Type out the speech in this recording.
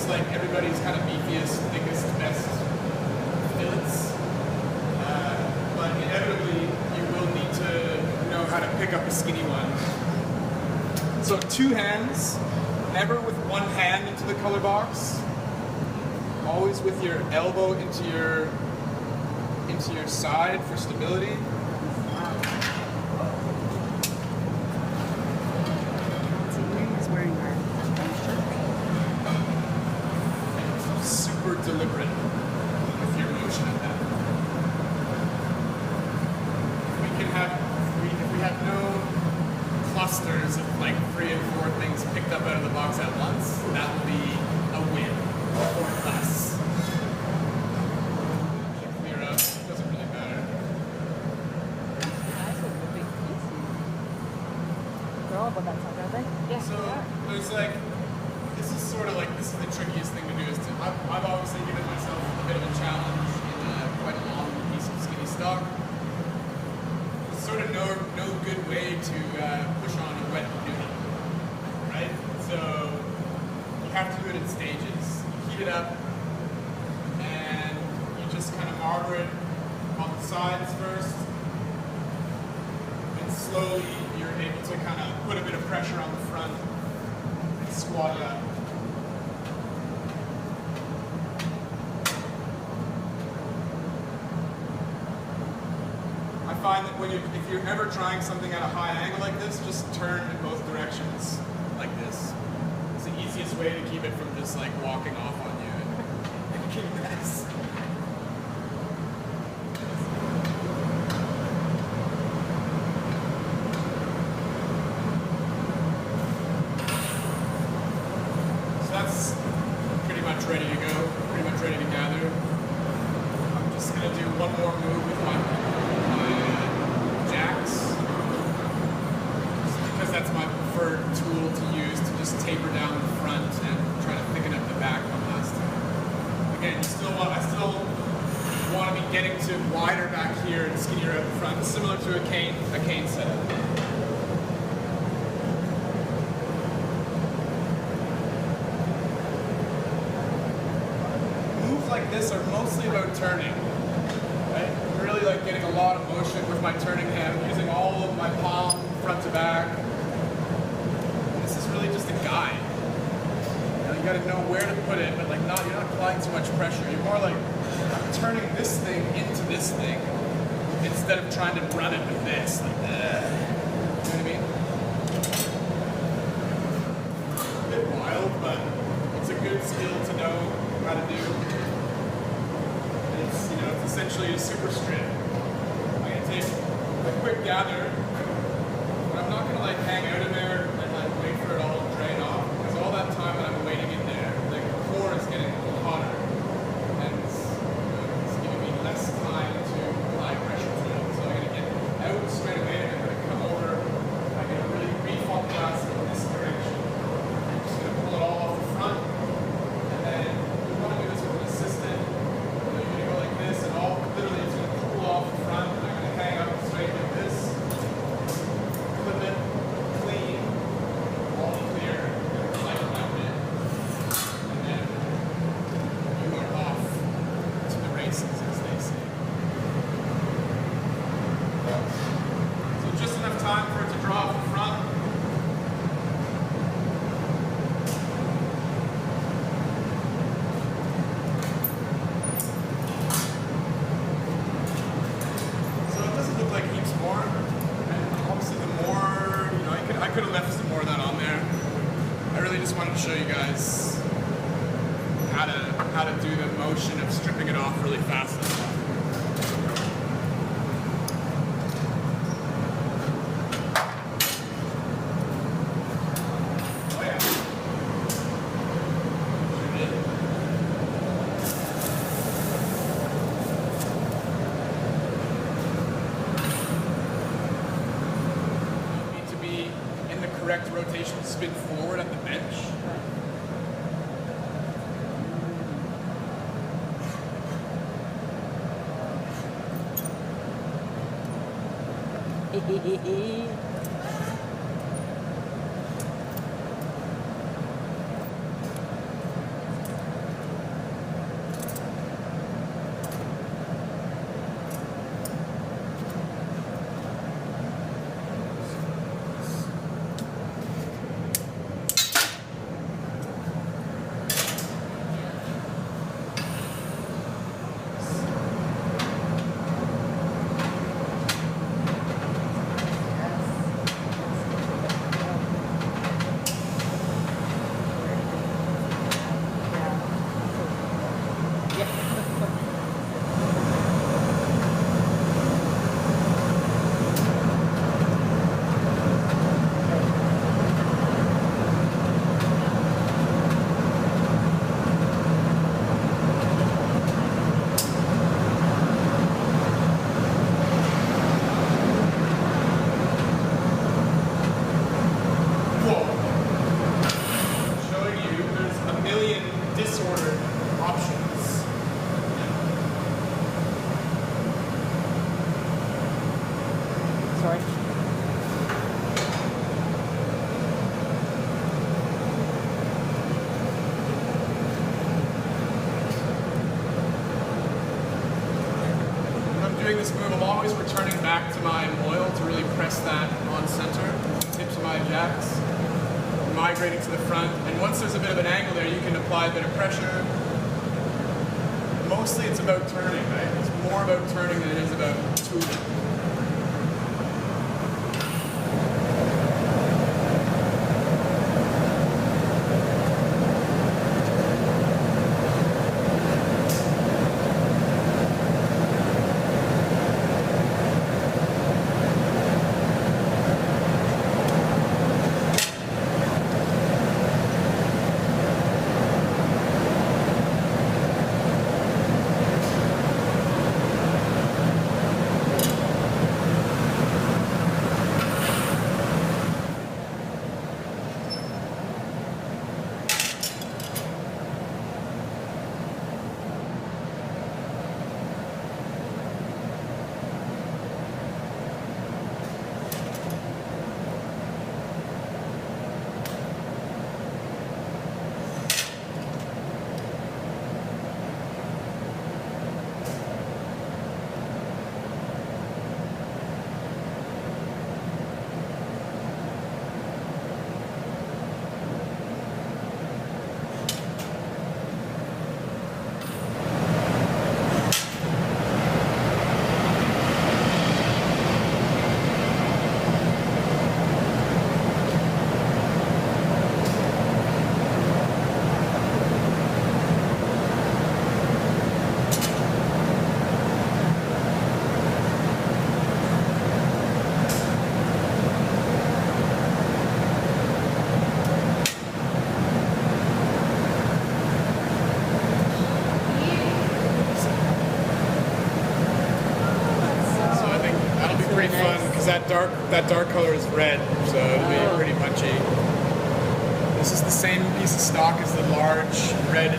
just like everybody's kind of beefiest, thickest, best fillets. But inevitably, you will need to know how to pick up a skinny one. So 2 hands, never with 1 hand into the color box. Always with your elbow into your side for stability. Super deliberate with your motion of that. If we have no clusters of like 3 and 4 things picked up out of the box at once, that will be a win or less. Clear up, doesn't really matter. They're all about that side, aren't they? Yeah. So there's like, this is the trickiest thing to do is I've obviously given myself a bit of a challenge in quite a long piece of skinny stock. There's sort of no good way to push on a wet noodle, right? So you have to do it in stages. You heat it up and you just kind of marble it on the sides first, and slowly you're able to kind of put a bit of pressure on the front and squat it up. I find that if you're ever trying something at a high angle like this, just turn in both directions like this. It's the easiest way to keep it from just like walking off on you and making a mess. So that's pretty much ready to go, pretty much ready to gather. I'm just going to do one more move with my jacks, just because that's my preferred tool to use to just taper down the front and try to thicken up the back one last time. Again, I still want to be getting to wider back here and skinnier at the front, similar to a cane setup. Moves like this are mostly about turning. Right? I'm really like getting a lot of motion with my turning hand, using all of my palm front to back. And this is really just a guide. You got to know where to put it, but like you're not applying too much pressure. You're more like turning this thing into this thing instead of trying to run it with this. Like, you know what I mean? A bit wild, but it's a good skill to know how to do. It's essentially a super strip. I'm going to take a quick gather, but I'm not going to like hang out in there and like wait for it all to drain off, because all that time that I'm waiting in there, the core is getting hotter, and it's giving me less time to apply pressure to it. So I'm going to get out straight away, and I'm going to come over, I'm going to really reflow gas in this direction. I'm just going to pull it all off the front, and then you want to do this with an assistant. You're going to go like this, and literally it's going to pull off the front, and I'm going to hang up straight like this. Clip it, clean, all clear, like around it, and then you are off to the races, as they say. So just enough time for it to draw off the front. I could have left some more of that on there. I really just wanted to show you guys how to do the motion of stripping it off really fast. Oh yeah. Sure did. Correct rotation spin forward at the bench. migrating to the front. And once there's a bit of an angle there, you can apply a bit of pressure. Mostly it's about turning, right? It's more about turning than it is about tooling. That dark color is red, so it'll be pretty punchy. This is the same piece of stock as the large red